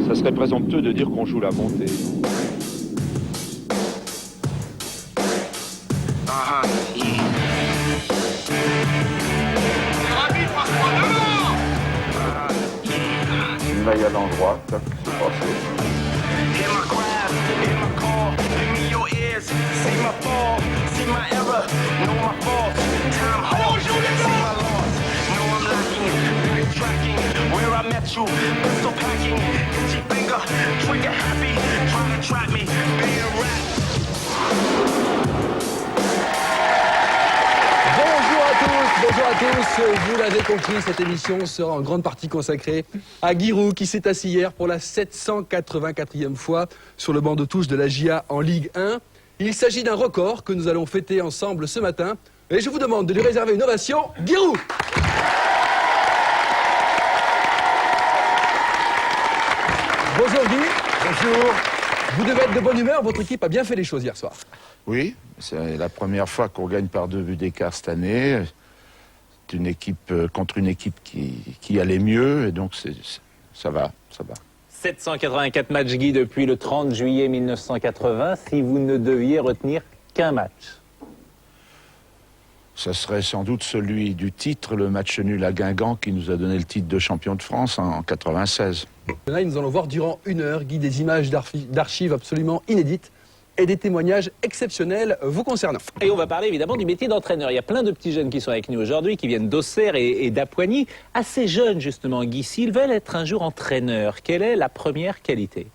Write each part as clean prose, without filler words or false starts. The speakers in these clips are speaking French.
Ça serait présomptueux de dire qu'on joue la montée. Là, il y a l'endroit, ça qui s'est passé. Bonjour à tous, vous l'avez compris, cette émission sera en grande partie consacrée à Guy Roux qui s'est assis hier pour la 784e fois sur le banc de touche de la GIA en Ligue 1. Il s'agit d'un record que nous allons fêter ensemble ce matin et je vous demande de lui réserver une ovation, Guy Roux. Bonjour Guy. Bonjour. Vous devez être de bonne humeur, votre équipe a bien fait les choses hier soir. Oui, c'est la première fois qu'on gagne par 2 buts d'écart cette année. C'est une équipe contre une équipe qui allait mieux, et donc ça va. 784 matchs, Guy, depuis le 30 juillet 1980, si vous ne deviez retenir qu'un match. Ça serait sans doute celui du titre, le match nul à Guingamp, qui nous a donné le titre de champion de France en 96. Là, nous allons voir durant 1 heure, Guy, des images d'archives absolument inédites et des témoignages exceptionnels vous concernant. Et on va parler évidemment du métier d'entraîneur. Il y a plein de petits jeunes qui sont avec nous aujourd'hui, qui viennent d'Auxerre et d'Apoigny. Assez jeunes justement, Guy, s'ils veulent être un jour entraîneurs, quelle est la première qualité?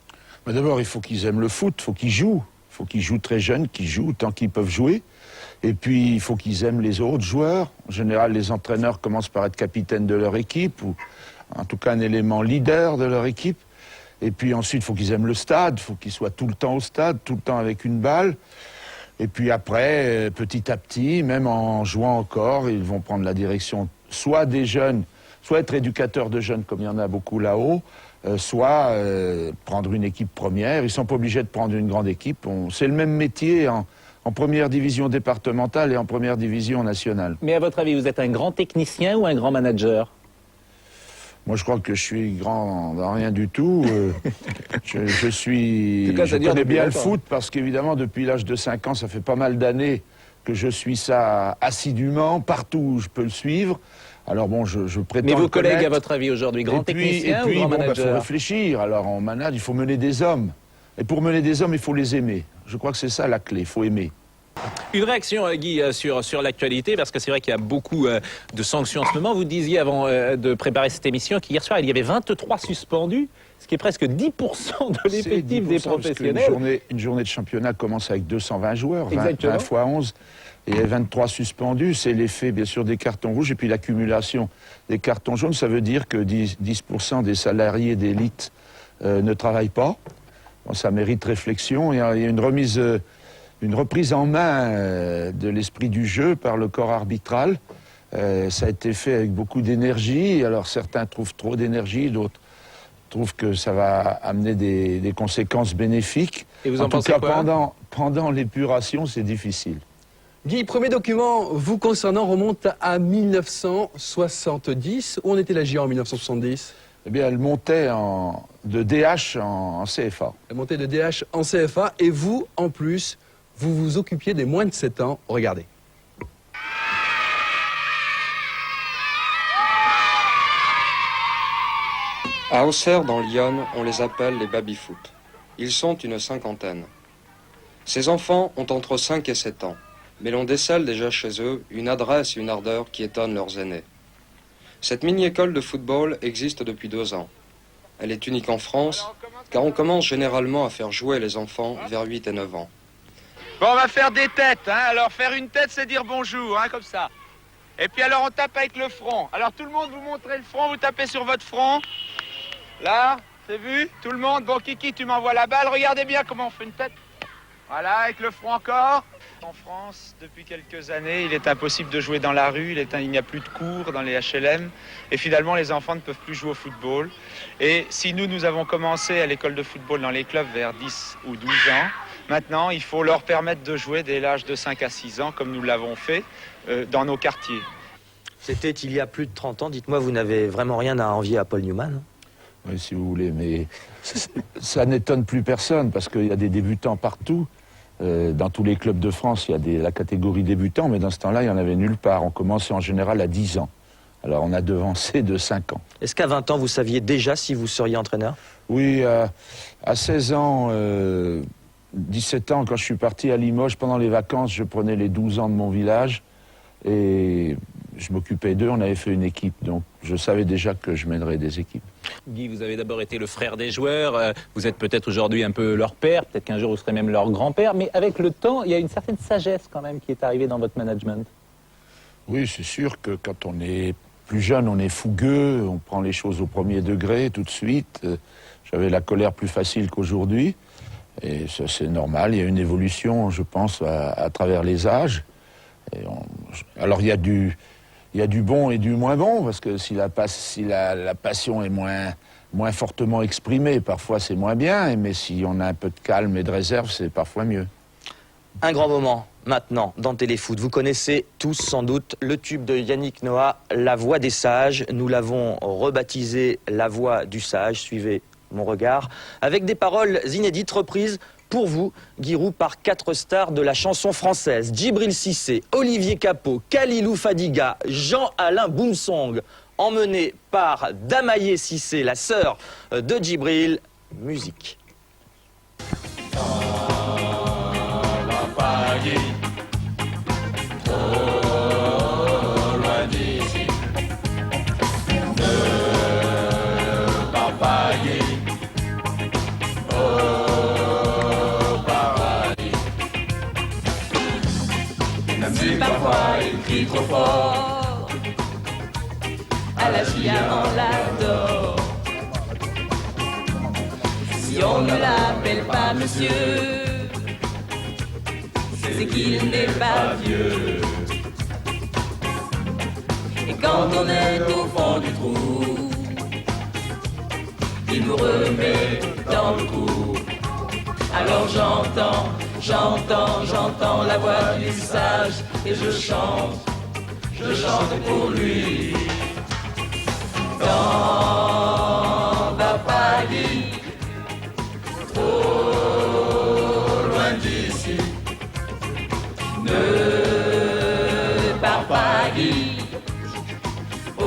D'abord, il faut qu'ils aiment le foot, il faut qu'ils jouent. Il faut qu'ils jouent très jeunes, qu'ils jouent tant qu'ils peuvent jouer. Et puis, il faut qu'ils aiment les autres joueurs. En général, les entraîneurs commencent par être capitaines de leur équipe, ou en tout cas un élément leader de leur équipe. Et puis ensuite, il faut qu'ils aiment le stade, il faut qu'ils soient tout le temps au stade, tout le temps avec une balle. Et puis après, petit à petit, même en jouant encore, ils vont prendre la direction soit des jeunes, soit être éducateurs de jeunes, comme il y en a beaucoup là-haut, soit prendre une équipe première. Ils ne sont pas obligés de prendre une grande équipe. C'est le même métier en première division départementale et en première division nationale. Mais à votre avis, vous êtes un grand technicien ou un grand manager? Moi, je crois que je suis grand dans rien du tout. Je connais bien le foot parce qu'évidemment, depuis l'âge de 5 ans, ça fait pas mal d'années que je suis ça assidûment, partout où je peux le suivre. Alors bon, je prétends. Mais vos collègues, connaître. À votre avis, aujourd'hui, grand technicien ou grand manager? Il faut réfléchir. Alors, en manage, il faut mener des hommes. Et pour mener des hommes, il faut les aimer. Je crois que c'est ça la clé, il faut aimer. Une réaction, Guy, sur l'actualité, parce que c'est vrai qu'il y a beaucoup de sanctions en ce moment. Vous disiez avant de préparer cette émission qu'hier soir, il y avait 23 suspendus, ce qui est presque 10% de l'effectif des professionnels. Une journée de championnat commence avec 220 joueurs, 20 fois 11, et 23 suspendus. C'est l'effet, bien sûr, des cartons rouges, et puis l'accumulation des cartons jaunes. Ça veut dire que 10% des salariés d'élite ne travaillent pas. Bon, ça mérite réflexion. Il y a une reprise en main de l'esprit du jeu par le corps arbitral. Ça a été fait avec beaucoup d'énergie. Alors certains trouvent trop d'énergie, d'autres trouvent que ça va amener des conséquences bénéfiques. Et vous en pensez tout cas, quoi? pendant l'épuration, c'est difficile. Guy, Premier document vous concernant remonte à 1970. Où en était la GIA en 1970? Eh bien, elle montait de DH en CFA. Elle montait de DH en CFA et vous, en plus, vous vous occupiez des moins de 7 ans. Regardez. À Auxerre, dans l'Yonne, on les appelle les baby-foot. Ils sont une 50aine. Ces enfants ont entre 5 et 7 ans, mais l'on décèle déjà chez eux une adresse et une ardeur qui étonnent leurs aînés. Cette mini-école de football existe depuis 2 ans. Elle est unique en France, car on commence généralement à faire jouer les enfants vers 8 et 9 ans. Bon, on va faire des têtes, hein. Alors faire une tête, c'est dire bonjour, hein, comme ça. Et puis alors on tape avec le front. Alors tout le monde, vous montrez le front, vous tapez sur votre front. Là, c'est vu? Tout le monde. Bon, Kiki, tu m'envoies la balle. Regardez bien comment on fait une tête. Voilà, avec le front encore. En France, depuis quelques années, il est impossible de jouer dans la rue. Il n'y a plus de cours dans les HLM. Et finalement, les enfants ne peuvent plus jouer au football. Et si nous avons commencé à l'école de football dans les clubs vers 10 ou 12 ans, maintenant, il faut leur permettre de jouer dès l'âge de 5 à 6 ans, comme nous l'avons fait dans nos quartiers. C'était il y a plus de 30 ans. Dites-moi, vous n'avez vraiment rien à envier à Paul Newman? Oui, si vous voulez, mais ça n'étonne plus personne parce qu'il y a des débutants partout. Dans tous les clubs de France, il y a la catégorie débutant, mais dans ce temps-là, il n'y en avait nulle part. On commençait en général à 10 ans. Alors on a devancé de 5 ans. Est-ce qu'à 20 ans, vous saviez déjà si vous seriez entraîneur? Oui, à 16 ans, 17 ans, quand je suis parti à Limoges, pendant les vacances, je prenais les 12 ans de mon village et je m'occupais d'eux, on avait fait une équipe. Donc je savais déjà que je mènerais des équipes. Guy, vous avez d'abord été le frère des joueurs, vous êtes peut-être aujourd'hui un peu leur père, peut-être qu'un jour vous serez même leur grand-père, mais avec le temps, il y a une certaine sagesse quand même qui est arrivée dans votre management. Oui, c'est sûr que quand on est plus jeune, on est fougueux, on prend les choses au premier degré tout de suite. J'avais la colère plus facile qu'aujourd'hui, et ça c'est normal, il y a une évolution, je pense, à travers les âges. Alors il y a du bon et du moins bon, parce que si la passion est moins fortement exprimée, parfois c'est moins bien, mais si on a un peu de calme et de réserve, c'est parfois mieux. Un grand moment, maintenant, dans Téléfoot. Vous connaissez tous sans doute le tube de Yannick Noah, La Voix des Sages. Nous l'avons rebaptisé La Voix du Sage, suivez mon regard, avec des paroles inédites reprises pour vous, Guy Roux, par 4 stars de la chanson française. Djibril Cissé, Olivier Capot, Khalilou Fadiga, Jean-Alain Boumsong, emmené par Damaye Cissé, la sœur de Djibril. Musique. Si parfois il crie trop fort, à la GIA on l'adore. Si on ne l'appelle pas monsieur, c'est qu'il n'est pas vieux. Et quand on est au fond du trou, il nous remet dans le coup. Alors j'entends la voix du sage et je chante pour lui. T'en vas pas Guy, trop loin d'ici. Ne pars pas Guy, au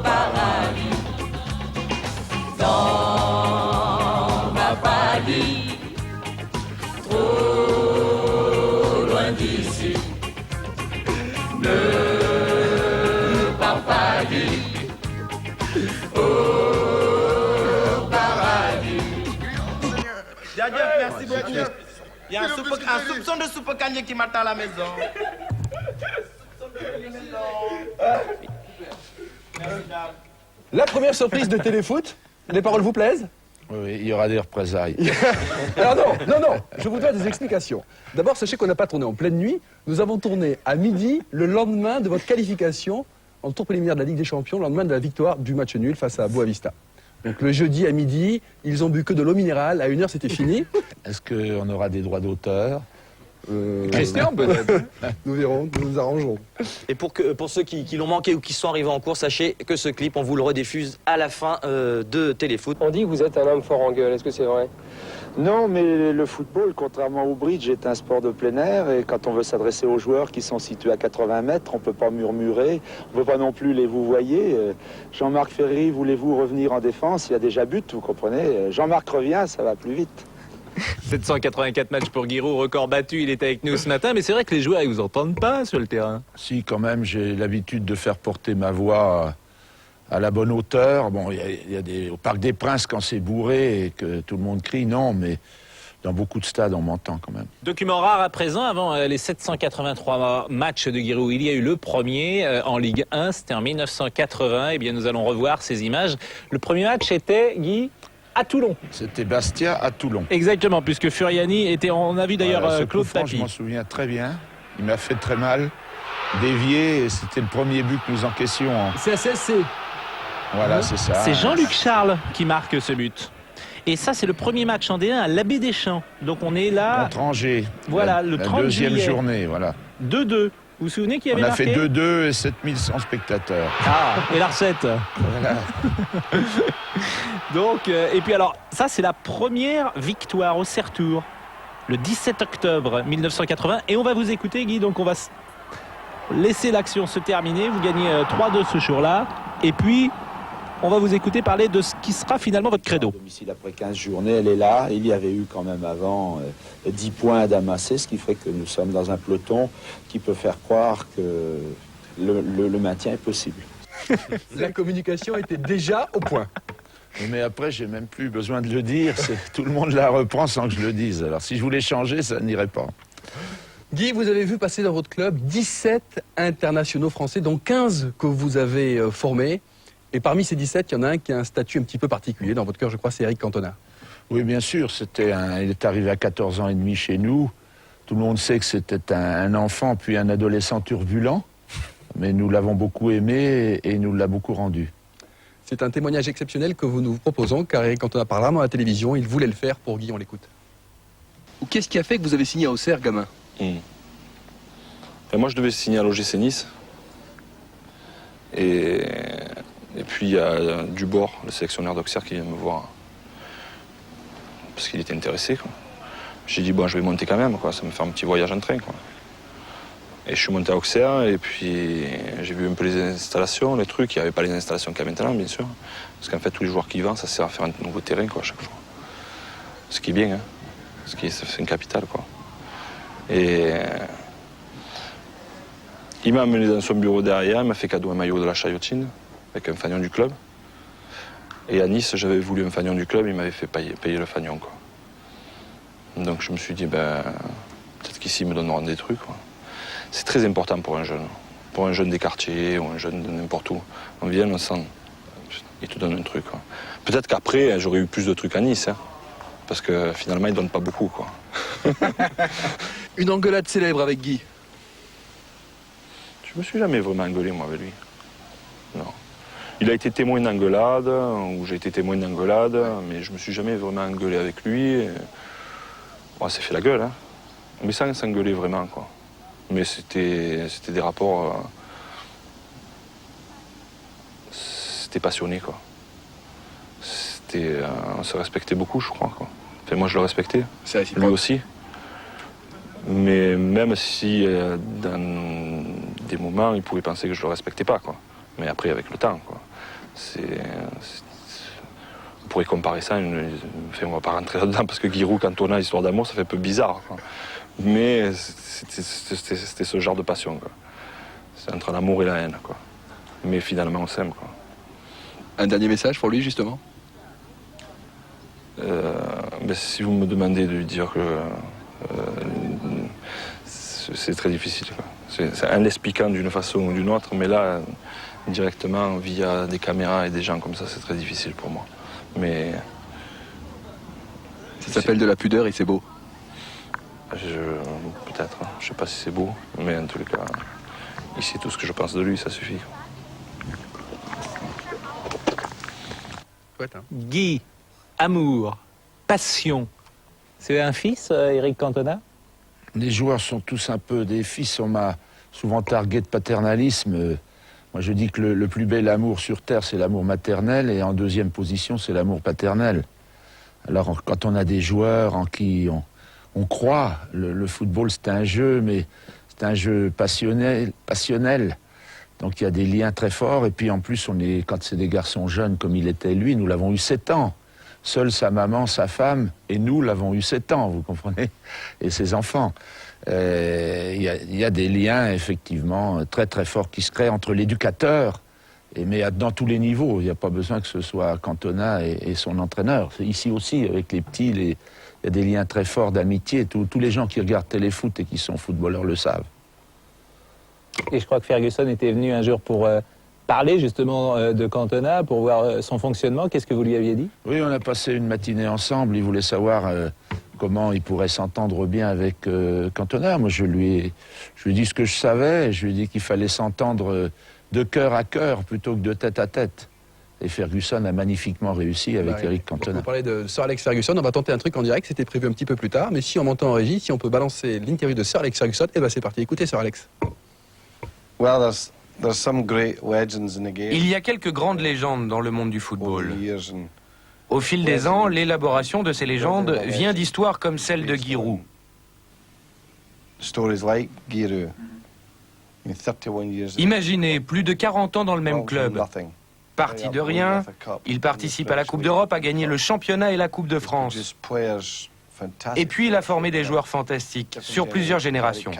paradis. T'en vas pas Guy, trop loin d'ici. Ne pars pas Guy, au paradis. Merci beaucoup. Il y a un soupçon de soupe cagné qui m'attend à la maison. La première surprise de Téléfoot, les paroles vous plaisent? Oui, il y aura des représailles. Alors non, je vous donne des explications. D'abord, sachez qu'on n'a pas tourné en pleine nuit. Nous avons tourné à midi, le lendemain de votre qualification en tour préliminaire de la Ligue des Champions, le lendemain de la victoire du match nul face à Boavista. Donc le jeudi à midi, ils ont bu que de l'eau minérale. À 1h, c'était fini. Est-ce qu'on aura des droits d'auteur? Christian, peut-être. Nous verrons, nous nous arrangerons. Et pour ceux qui l'ont manqué ou qui sont arrivés en cours, sachez que ce clip, on vous le rediffuse à la fin de Téléfoot. On dit que vous êtes un homme fort en gueule, est-ce que c'est vrai? Non, mais le football, contrairement au bridge, est un sport de plein air et quand on veut s'adresser aux joueurs qui sont situés à 80 mètres, on ne peut pas murmurer, on ne peut pas non plus les vouvoyer. Jean-Marc Ferry, voulez-vous revenir en défense? Il y a déjà but, vous comprenez. Jean-Marc revient, ça va plus vite. 784 matchs pour Guy Roux, record battu, il était avec nous ce matin, mais c'est vrai que les joueurs, ils vous entendent pas sur le terrain. Si, quand même, j'ai l'habitude de faire porter ma voix à la bonne hauteur. Bon, il y a au Parc des Princes, quand c'est bourré et que tout le monde crie, non, mais dans beaucoup de stades, on m'entend quand même. Document rare à présent, avant les 783 matchs de Guy Roux, il y a eu le premier en Ligue 1, c'était en 1980, et bien nous allons revoir ces images. Le premier match était, Guy, à Toulon. C'était Bastia à Toulon. Exactement, puisque Furiani était, on a vu d'ailleurs Voilà, Claude je Papy. m'en souviens très bien. Il m'a fait très mal, dévié, et c'était le premier but que nous encaissions. C'est CSC. Voilà, c'est ça. C'est Jean-Luc Charles qui marque ce but. Et ça, c'est le premier match en D1 à l'Abbé des Champs. Donc on est là. Contre Angers. Voilà, la le 30 deuxième juillet. journée, voilà. 2-2. Vous vous souvenez qui avait On a marqué fait 2-2 et 7100 spectateurs. Ah, et la recette. Voilà. Donc, et puis alors, ça c'est la première victoire au Sertour, le 17 octobre 1980. Et on va vous écouter, Guy, donc on va laisser l'action se terminer. Vous gagnez 3-2 ce jour-là. Et puis, on va vous écouter parler de ce qui sera finalement votre credo. Domicile après 15 journées, elle est là. Il y avait eu quand même avant 10 points à d'amasser, ce qui fait que nous sommes dans un peloton qui peut faire croire que le maintien est possible. La communication était déjà au point. Mais après, j'ai même plus besoin de le dire. Tout le monde la reprend sans que je le dise. Alors si je voulais changer, ça n'irait pas. Guy, vous avez vu passer dans votre club 17 internationaux français, dont 15 que vous avez formés. Et parmi ces 17, il y en a un qui a un statut un petit peu particulier. Dans votre cœur, je crois, c'est Eric Cantona. Oui, bien sûr. Il est arrivé à 14 ans et demi chez nous. Tout le monde sait que c'était un enfant puis un adolescent turbulent. Mais nous l'avons beaucoup aimé et il nous l'a beaucoup rendu. C'est un témoignage exceptionnel que nous vous proposons, car Eric Cantona parle rarement à la télévision. Il voulait le faire pour Guy, on l'écoute. Qu'est-ce qui a fait que vous avez signé à Auxerre, gamin? Et moi, je devais signer à l'OGC Nice. Et puis, il y a Dubord, le sélectionneur d'Auxerre, qui vient me voir. Parce qu'il était intéressé, quoi. J'ai dit, bon, je vais monter quand même, quoi. Ça me fait un petit voyage en train, quoi. Et je suis monté à Auxerre, et puis j'ai vu un peu les installations, les trucs. Il n'y avait pas les installations qu'il y a maintenant, bien sûr. Parce qu'en fait, tous les joueurs qui y vont, ça sert à faire un nouveau terrain, quoi, chaque jour. Ce qui est bien, hein. C'est une capitale, quoi. Et il m'a amené dans son bureau derrière, il m'a fait cadeau un maillot de la Chaillotine, avec un fanion du club. Et à Nice, j'avais voulu un fanion du club, il m'avait fait payer le fanion, quoi. Donc je me suis dit, ben, peut-être qu'ici, ils me donneront des trucs, quoi. C'est très important pour un jeune des quartiers ou un jeune de n'importe où. On vient, on sent, ils te donnent un truc, quoi. Peut-être qu'après, j'aurais eu plus de trucs à Nice, hein, parce que finalement, ils ne donnent pas beaucoup, quoi. Une engueulade célèbre avec Guy. Je me suis jamais vraiment engueulé, moi, avec lui. Non. Il a été témoin d'engueulade, ou j'ai été témoin d'engueulade, mais je me suis jamais vraiment engueulé avec lui. Et... Bon, c'est fait la gueule, hein. Mais sans s'engueuler vraiment, quoi. Mais c'était des rapports... C'était passionné, quoi. On se respectait beaucoup, je crois, quoi. Enfin, moi, je le respectais. Lui aussi. Mais même si, dans des moments, il pouvait penser que je le respectais pas, quoi. Mais après, avec le temps, quoi. On pourrait comparer ça, enfin, on va pas rentrer là-dedans, parce que Giroud, Cantona, histoire d'amour, ça fait un peu bizarre, quoi. Mais c'était ce genre de passion, quoi. C'est entre l'amour et la haine, quoi. Mais finalement, on s'aime, quoi. Un dernier message pour lui, justement? Ben, si vous me demandez de lui dire que... c'est très difficile, quoi. C'est un l'expliquant d'une façon ou d'une autre, mais là, directement, via des caméras et des gens comme ça, c'est très difficile pour moi. Mais... Ça s'appelle de la pudeur et c'est beau. Peut-être, hein. Je sais pas si c'est beau, mais en tous les cas, il sait tout ce que je pense de lui, ça suffit. Chouette, hein. Guy, amour, passion. C'est un fils, Eric Cantona? Les joueurs sont tous un peu des fils. On m'a souvent targué de paternalisme. Moi, je dis que le plus bel amour sur Terre, c'est l'amour maternel, et en deuxième position, c'est l'amour paternel. Alors, quand on a des joueurs en qui on croit, le football, c'est un jeu, mais c'est un jeu passionnel. Donc, il y a des liens très forts. Et puis, en plus, quand c'est des garçons jeunes, comme il était lui, nous l'avons eu 7 ans. Seule sa maman, sa femme, et nous l'avons eu 7 ans, vous comprenez, et ses enfants. Il y a des liens, effectivement, très très forts qui se créent entre l'éducateur, mais dans tous les niveaux. Il n'y a pas besoin que ce soit Cantona et son entraîneur. Ici aussi, avec les petits, il y a des liens très forts d'amitié. Tous les gens qui regardent téléfoot et qui sont footballeurs le savent. Et je crois que Ferguson était venu un jour pour... parler justement de Cantona, pour voir son fonctionnement. Qu'est-ce que vous lui aviez dit? Oui, on a passé une matinée ensemble. Il voulait savoir comment il pourrait s'entendre bien avec Cantona. Moi, je lui ai dit ce que je savais. Je lui ai dit qu'il fallait s'entendre de cœur à cœur plutôt que de tête à tête. Et Ferguson a magnifiquement réussi avec Eric Cantona. On parlait de Sir Alex Ferguson. On va tenter un truc en direct. C'était prévu un petit peu plus tard. Mais si on m'entend en régie, si on peut balancer l'interview de Sir Alex Ferguson, eh ben c'est parti. Écoutez, Sir Alex. Il y a quelques grandes légendes dans le monde du football. Au fil des ans, l'élaboration de ces légendes vient d'histoires comme celle de Giroud. Imaginez, plus de 40 ans dans le même club. Parti de rien, il participe à la Coupe d'Europe, a gagné le championnat et la Coupe de France. Et puis il a formé des joueurs fantastiques sur plusieurs générations.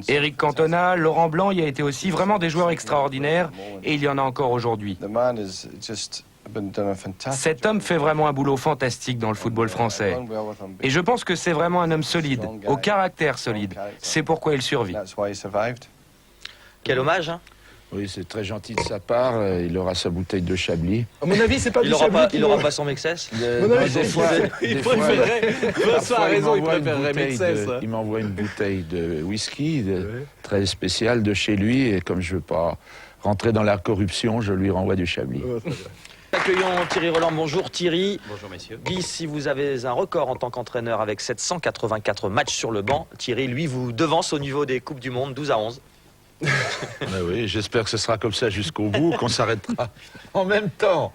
Eric Cantona, Laurent Blanc y a été aussi vraiment des joueurs extraordinaires et il y en a encore aujourd'hui. Cet homme fait vraiment un boulot fantastique dans le football français. Et je pense que c'est vraiment un homme solide, au caractère solide. C'est pourquoi il survit. Quel hommage, hein? Oui, c'est très gentil de sa part. Il aura sa bouteille de Chablis. À mon avis, c'est pas Il n'aura pas son Mexès. Des fois, Vincent a raison, il préférerait Mexès. Il m'envoie une bouteille de whisky très spéciale de chez lui. Et comme je ne veux pas rentrer dans la corruption, je lui renvoie du Chablis. Accueillons Thierry Roland. Bonjour Thierry. Bonjour messieurs. Guy, si vous avez un record en tant qu'entraîneur avec 784 matchs sur le banc, Thierry, lui, vous devance au niveau des Coupes du Monde, 12-11. Ben oui, j'espère que ce sera comme ça jusqu'au bout, qu'on s'arrêtera en même temps.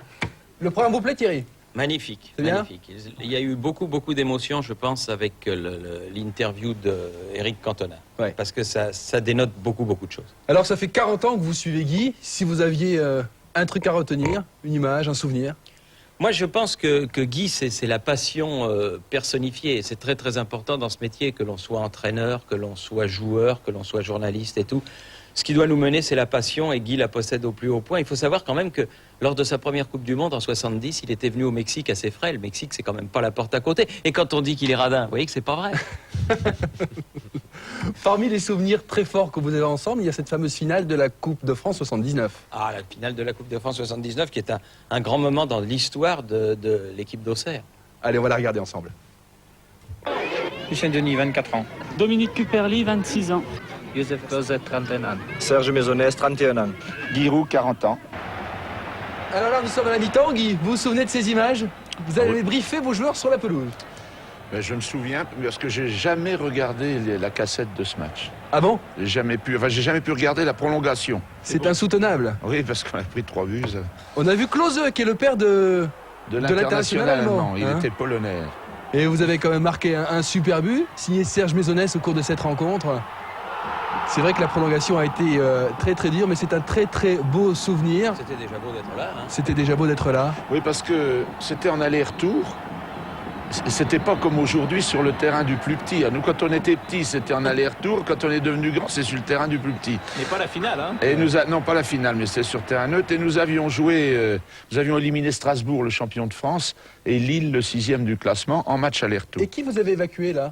Le programme vous plaît, Thierry? Magnifique, C'est bien. magnifique. Il y a eu beaucoup d'émotions, je pense, avec l'interview d'Eric Cantona. Ouais. Parce que ça dénote beaucoup de choses. Alors, ça fait 40 ans que vous suivez Guy. Si vous aviez un truc à retenir, une image, un souvenir? Moi, je pense que Guy, c'est la passion personnifiée. C'est très important dans ce métier, que l'on soit entraîneur, que l'on soit joueur, que l'on soit journaliste et tout. Ce qui doit nous mener, c'est la passion, et Guy la possède au plus haut point. Il faut savoir quand même que lors de sa première Coupe du Monde en 70, il était venu au Mexique à ses frais. Le Mexique, c'est quand même pas la porte à côté. Et quand on dit qu'il est radin, vous voyez que c'est pas vrai. Parmi les souvenirs très forts que vous avez ensemble, il y a cette fameuse finale de la Coupe de France 79. Ah, la finale de la Coupe de France 79, qui est un grand moment dans l'histoire de l'équipe d'Auxerre. Allez, on va la regarder ensemble. Michel Denis, 24 ans. Dominique Cuperli, 26 ans. Youssef Kozet, 31 ans. Serge Maisonnès, 31 ans. Giroud, 40 ans. Alors là, nous sommes à la mi-temps, Guy. Vous vous souvenez de ces images? Vous avez briefé vos joueurs sur la pelouse. Ben, je me souviens, parce que j'ai jamais regardé la cassette de ce match. Ah bon? J'ai jamais pu regarder la prolongation. C'est insoutenable. Oui, parce qu'on a pris 3 buts. On a vu Klose, qui est le père de l'international allemand. Il hein, était polonais. Et vous avez quand même marqué un super but, signé Serge Maisonnès au cours de cette rencontre. C'est vrai que la prolongation a été très dure, mais c'est un très beau souvenir. C'était déjà beau d'être là. Hein. C'était déjà beau d'être là. Oui, parce que c'était en aller-retour. C'était pas comme aujourd'hui sur le terrain du plus petit. Nous, quand on était petit, c'était en aller-retour. Quand on est devenu grand, c'est sur le terrain du plus petit. Mais pas la finale, hein? Et non, pas la finale, mais c'était sur terrain neutre. Et nous avions joué, nous avions éliminé Strasbourg, le champion de France, et Lille, le 6e du classement, en match aller-retour. Et qui vous avez évacué là?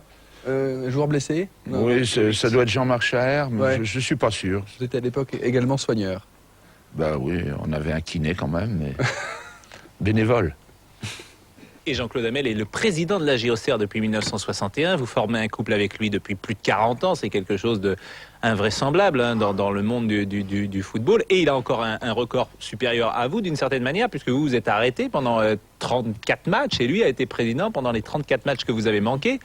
Joueur blessé? Non, oui, ça doit être Jean-Marc Chaher, mais ouais. je suis pas sûr. Vous étiez à l'époque également soigneur. Ben oui, on avait un kiné quand même, mais bénévole. Et Jean-Claude Hamel est le président de la Auxerre depuis 1961. Vous formez un couple avec lui depuis plus de 40 ans. C'est quelque chose d'invraisemblable hein, dans le monde du football. Et il a encore un record supérieur à vous d'une certaine manière, puisque vous êtes arrêté pendant 34 matchs et lui a été président pendant les 34 matchs que vous avez manqués.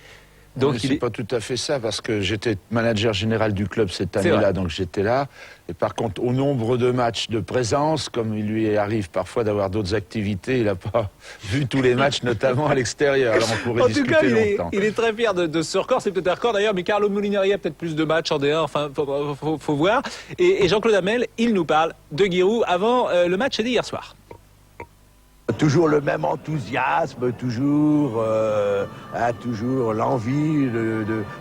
Donc c'est pas tout à fait ça, parce que j'étais manager général du club cette année-là, donc j'étais là. Et par contre, au nombre de matchs de présence, comme il lui arrive parfois d'avoir d'autres activités, il n'a pas vu tous les matchs, notamment à l'extérieur. Alors on pourrait discuter longtemps. Il est très fier de ce record. C'est peut-être un record d'ailleurs, mais Carlo Molinari a peut-être plus de matchs en D1. Enfin, faut voir. Et Jean-Claude Hamel, il nous parle de Giroud avant le match d'hier soir. Toujours le même enthousiasme, toujours l'envie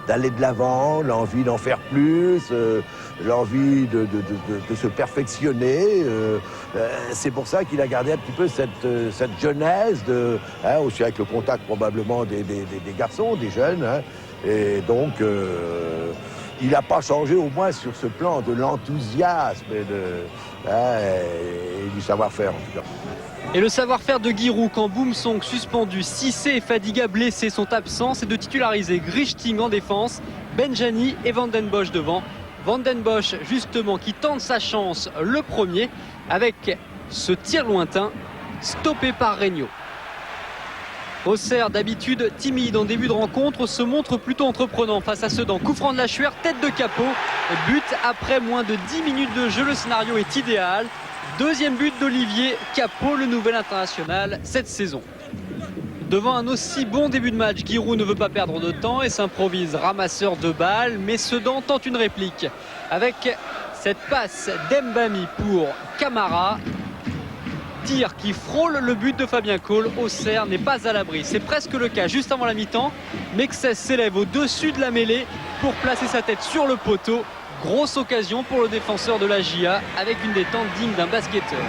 d'aller de l'avant, l'envie d'en faire plus, l'envie de se perfectionner. C'est pour ça qu'il a gardé un petit peu cette jeunesse, aussi avec le contact probablement des garçons, des jeunes. Hein, et donc, il n'a pas changé au moins sur ce plan de l'enthousiasme et du savoir-faire en tout cas. Et le savoir-faire de Giroud quand Boumsong suspendu, Cissé et Fadiga blessés sont absents, c'est de titulariser Grichting en défense, Benjani et Van den Bosch devant. Van den Bosch justement qui tente sa chance le premier avec ce tir lointain stoppé par Regnault. Auxerre, d'habitude timide en début de rencontre, se montre plutôt entreprenant face à Sedan. Coup franc de la Chuère, tête de capot But après moins de 10 minutes de jeu, le scénario est idéal. Deuxième but d'Olivier Capot, le nouvel international cette saison. Devant un aussi bon début de match, Giroud ne veut pas perdre de temps et s'improvise ramasseur de balles, mais Sedan tente une réplique avec cette passe d'Embami pour Camara. Tir qui frôle le but de Fabien Cole. Auxerre n'est pas à l'abri. C'est presque le cas juste avant la mi-temps. Mexès s'élève au-dessus de la mêlée pour placer sa tête sur le poteau. Grosse occasion pour le défenseur de la GIA avec une détente digne d'un basketteur.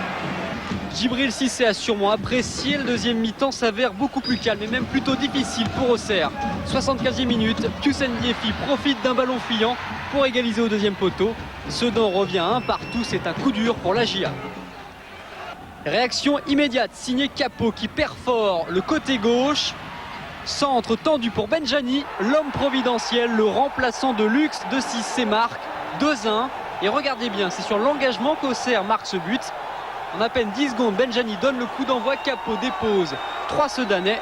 Djibril Cissé a sûrement apprécié. Le deuxième mi-temps s'avère beaucoup plus calme et même plutôt difficile pour Auxerre. 75e minute, Pius Ndiefi profite d'un ballon fuyant pour égaliser au deuxième poteau. Sedan revient à un partout. C'est un coup dur pour la GIA. Réaction immédiate, signé Capot qui perfore le côté gauche. Centre tendu pour Benjani, l'homme providentiel, le remplaçant de luxe de Cissé marque 2-1. Et regardez bien, c'est sur l'engagement qu'Auxerre marque ce but. En à peine 10 secondes, Benjani donne le coup d'envoi, Capot dépose 3 Sedanais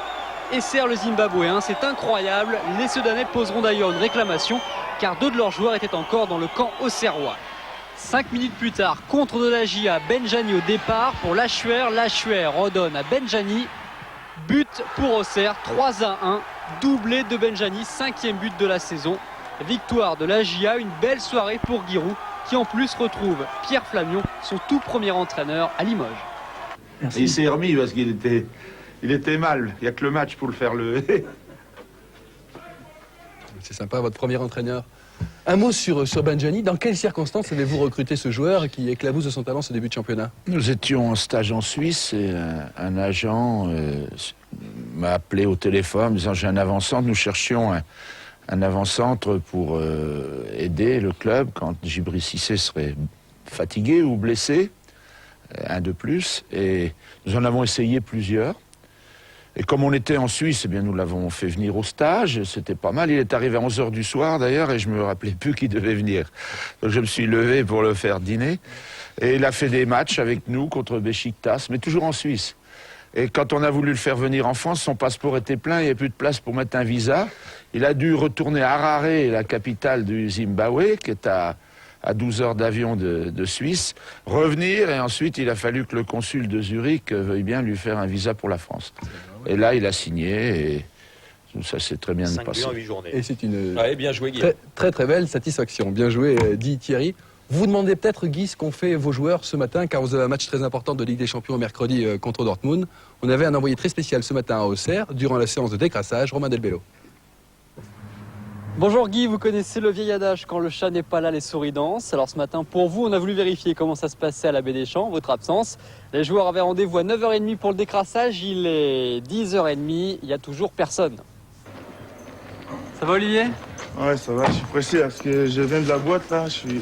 et sert le Zimbabwéen. C'est incroyable, les Sedanais poseront d'ailleurs une réclamation car 2 de leurs joueurs étaient encore dans le camp auxerrois. 5 minutes plus tard, contre de la GIA, Benjani au départ pour Lachuer. Lachuer redonne à Benjani. But pour Auxerre, 3-1, doublé de Benjani, 5e but de la saison. Victoire de la GIA, une belle soirée pour Giroud qui en plus retrouve Pierre Flamion, son tout premier entraîneur à Limoges. Il s'est remis parce qu'il était mal. Il n'y a que le match pour le faire lever. C'est sympa, votre premier entraîneur. Un mot sur Benjani. Dans quelles circonstances avez-vous recruté ce joueur qui éclabousse de son talent ce début de championnat? Nous étions en stage en Suisse et un agent m'a appelé au téléphone en me disant j'ai un avant-centre. Nous cherchions un avant-centre pour aider le club quand Djibril Cissé serait fatigué ou blessé, un de plus. Et nous en avons essayé plusieurs. Et comme on était en Suisse, eh bien nous l'avons fait venir au stage, c'était pas mal. Il est arrivé à 11h du soir d'ailleurs et je me rappelais plus qu'il devait venir. Donc je me suis levé pour le faire dîner. Et il a fait des matchs avec nous contre Beşiktaş, mais toujours en Suisse. Et quand on a voulu le faire venir en France, son passeport était plein, il n'y avait plus de place pour mettre un visa. Il a dû retourner à Harare, la capitale du Zimbabwe, qui est à 12 heures d'avion de Suisse, revenir, et ensuite il a fallu que le consul de Zurich veuille bien lui faire un visa pour la France. Et là, il a signé, et ça s'est très bien passé. 5 buts en 8 journées. Et c'est une bien joué, Guy. très belle satisfaction. Bien joué, dit Thierry. Vous vous demandez peut-être, Guy, ce qu'ont fait vos joueurs ce matin, car vous avez un match très important de Ligue des Champions mercredi contre Dortmund. On avait un envoyé très spécial ce matin à Auxerre, durant la séance de décrassage, Romain Delbello. Bonjour Guy, vous connaissez le vieil adage, quand le chat n'est pas là, les souris dansent. Alors ce matin, pour vous, on a voulu vérifier comment ça se passait à la Baie des Champs, votre absence. Les joueurs avaient rendez-vous à 9h30 pour le décrassage, il est 10h30, il n'y a toujours personne. Ça va Olivier? Ouais, ça va, je suis pressé parce que je viens de la boîte là, je suis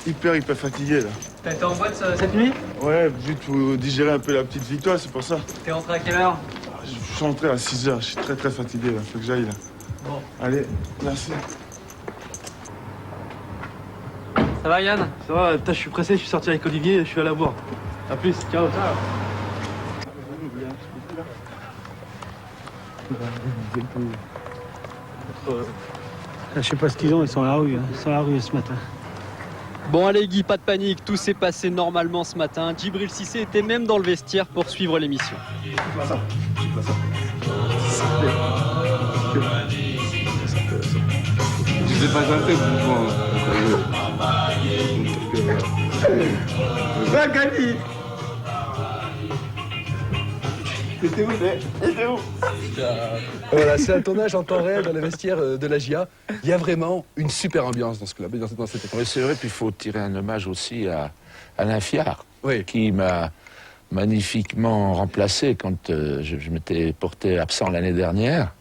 hyper fatigué là. T'as été en boîte cette nuit? Ouais, vite pour digérer un peu la petite victoire, c'est pour ça. T'es rentré à quelle heure? Je suis rentré à 6h, je suis très fatigué là, faut que j'aille là. Bon. Allez, merci. Ça va Yann? Ça va, putain, je suis pressé, je suis sorti avec Olivier, je suis à la boire. A plus, ciao. Je sais pas ce qu'ils ont, ils sont à la rue, ce matin. Bon allez Guy, pas de panique, tout s'est passé normalement ce matin. Djibril Cissé était même dans le vestiaire pour suivre l'émission. Je sais pas chanter, va gagner. C'était où? Voilà, c'est un tournage en temps réel dans le vestiaire de la GIA. Il y a vraiment une super ambiance dans ce club, dans cette équipe. Oui, c'est vrai, puis il faut tirer un hommage aussi à Alain Fiard, qui m'a magnifiquement remplacé quand je m'étais porté absent l'année dernière.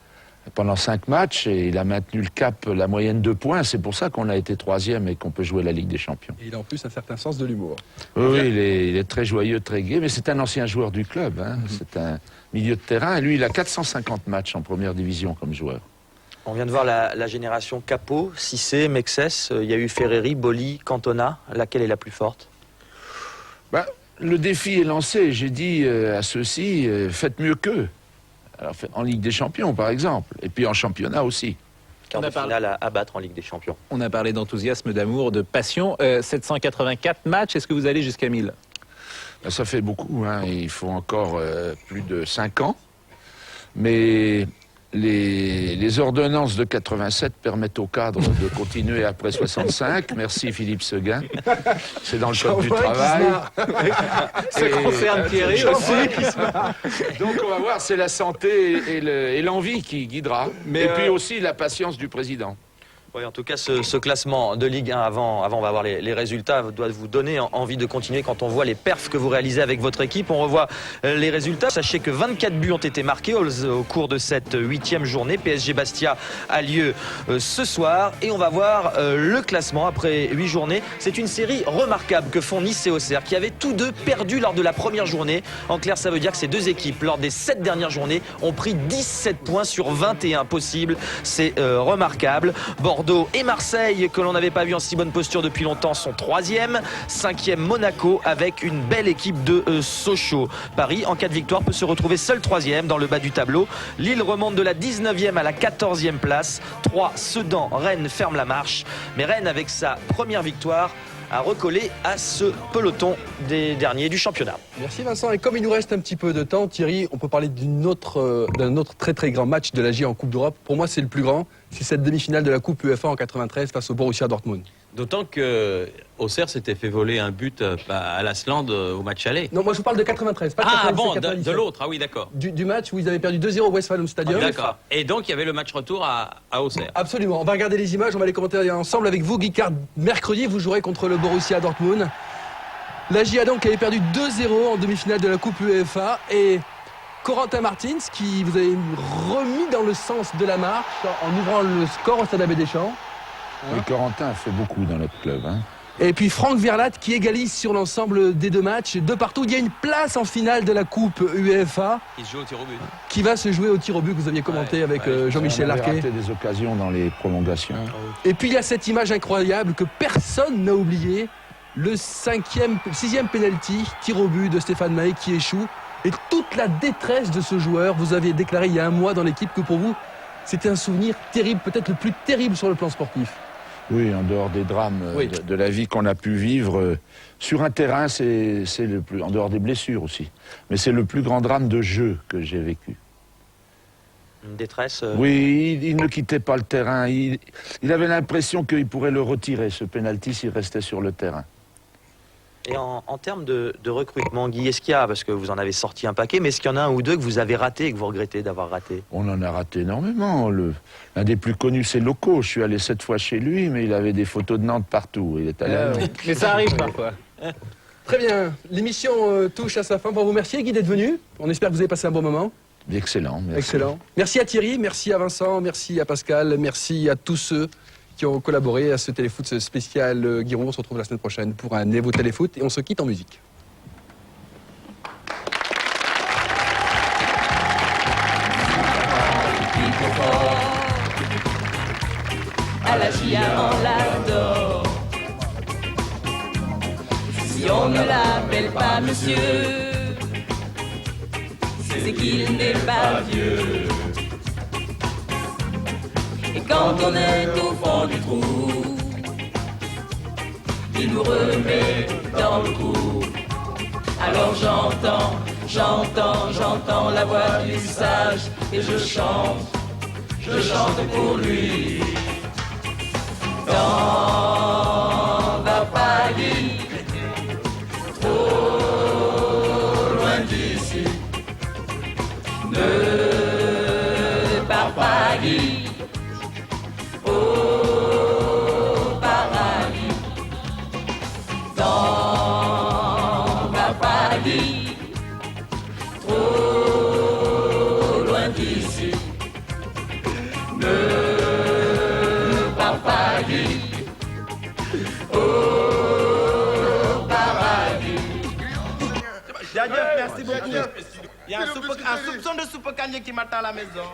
Pendant 5 matchs, et il a maintenu le cap, la moyenne de points. C'est pour ça qu'on a été 3e et qu'on peut jouer la Ligue des Champions. Et il a en plus un certain sens de l'humour. Oui, il est très joyeux, très gai, mais c'est un ancien joueur du club. Hein. C'est un milieu de terrain. Et lui, il a 450 matchs en première division comme joueur. On vient de voir la génération Capot, Cissé, Mexès. Il y a eu Ferreri, Boli, Cantona. Laquelle est la plus forte? Le défi est lancé. J'ai dit à ceux-ci, faites mieux qu'eux. Alors, en Ligue des Champions, par exemple, et puis en championnat aussi. quart de finale à battre en Ligue des Champions. On a parlé d'enthousiasme, d'amour, de passion. 784 matchs, est-ce que vous allez jusqu'à 1000? Ça fait beaucoup, hein. Il faut encore plus de 5 ans. Mais les ordonnances de 87 permettent au cadre de continuer après 65. Merci Philippe Seguin. C'est dans le code du travail. Ça concerne Thierry aussi. Donc on va voir, c'est la santé et l'envie qui guidera. Et puis aussi la patience du président. Oui, en tout cas, ce classement de Ligue 1, avant on va voir les résultats, doit vous donner envie de continuer quand on voit les perfs que vous réalisez avec votre équipe. On revoit les résultats. Sachez que 24 buts ont été marqués au cours de cette 8e journée. PSG Bastia a lieu ce soir. Et on va voir le classement après 8 journées. C'est une série remarquable que font Nice et Auxerre, qui avaient tous deux perdu lors de la première journée. En clair, ça veut dire que ces deux équipes, lors des 7 dernières journées, ont pris 17 points sur 21 possibles. C'est remarquable. Bordeaux et Marseille, que l'on n'avait pas vu en si bonne posture depuis longtemps, sont 3e. 5e Monaco, avec une belle équipe de Sochaux. Paris, en cas de victoire, peut se retrouver seul 3e dans le bas du tableau. Lille remonte de la 19e à la 14e place. 3, Sedan, Rennes ferme la marche. Mais Rennes, avec sa première victoire, a recollé à ce peloton des derniers du championnat. Merci Vincent. Et comme il nous reste un petit peu de temps, Thierry, on peut parler d'un autre très très grand match de la GIA en Coupe d'Europe. Pour moi, c'est le plus grand. C'est cette demi-finale de la Coupe UEFA en 93 face au Borussia Dortmund. D'autant que Auxerre s'était fait voler un but à l'Asland au match aller. Non, moi je vous parle de 93. Pas de 93, bon, 97. de l'autre, ah oui, d'accord. Du match où ils avaient perdu 2-0 au Westfalen Stadium. D'accord. Et donc il y avait le match retour à Auxerre. Absolument. On va regarder les images, on va les commenter ensemble avec vous. Guy Card, mercredi, vous jouerez contre le Borussia Dortmund. La GIA donc avait perdu 2-0 en demi-finale de la Coupe UEFA et Corentin Martins qui vous avez remis dans le sens de la marche en ouvrant le score au Stade Abbé Deschamps. Oui, Corentin a fait beaucoup dans notre club. Hein. Et puis Franck Verlat qui égalise sur l'ensemble des deux matchs, de partout. Il y a une place en finale de la Coupe UEFA. Il se joue au tir au but. Qui va se jouer au tir au but que vous aviez commenté avec Jean-Michel Larquet. On a raté des occasions dans les prolongations. Et puis il y a cette image incroyable que personne n'a oubliée. Le 6e penalty, tir au but de Stéphane Mahé qui échoue. Et toute la détresse de ce joueur, vous aviez déclaré il y a un mois dans l'équipe que pour vous, c'était un souvenir terrible, peut-être le plus terrible sur le plan sportif. Oui, en dehors des drames de la vie qu'on a pu vivre, sur un terrain, c'est le plus, en dehors des blessures aussi, mais c'est le plus grand drame de jeu que j'ai vécu. Une détresse Oui, il ne quittait pas le terrain, il avait l'impression qu'il pourrait le retirer, ce pénalty, s'il restait sur le terrain. Et en termes de recrutement, Guy, est-ce qu'il y a, parce que vous en avez sorti un paquet, mais est-ce qu'il y en a un ou deux que vous avez raté et que vous regrettez d'avoir raté? On en a raté énormément. L'un des plus connus, c'est Loco. Je suis allé 7 fois chez lui, mais il avait des photos de Nantes partout. Il est allé à Nantes. Mais ça arrive parfois. Très bien, l'émission touche à sa fin. Pour vous remercier, Guy, d'être venu. On espère que vous avez passé un bon moment. Excellent, merci. Excellent. Merci à Thierry, merci à Vincent, merci à Pascal, merci à tous ceux qui ont collaboré à ce téléfoot spécial Giroud. On se retrouve la semaine prochaine pour un nouveau téléfoot et on se quitte en musique. À la GIA on l'adore. Si on ne l'appelle pas monsieur, c'est qu'il n'est pas vieux. Et quand on est au fond du trou, il nous remet dans le coup. Alors j'entends la voix du sage et je chante pour lui. T'en vas pas, Guy, trop loin d'ici. Ne pars pas, Guy, au paradis. T'en vas pas, Guy, trop loin d'ici. Ne pars pas, Guy, au paradis. Merci beaucoup. Il y a un soupçon de soupe canier qui m'attend à la maison.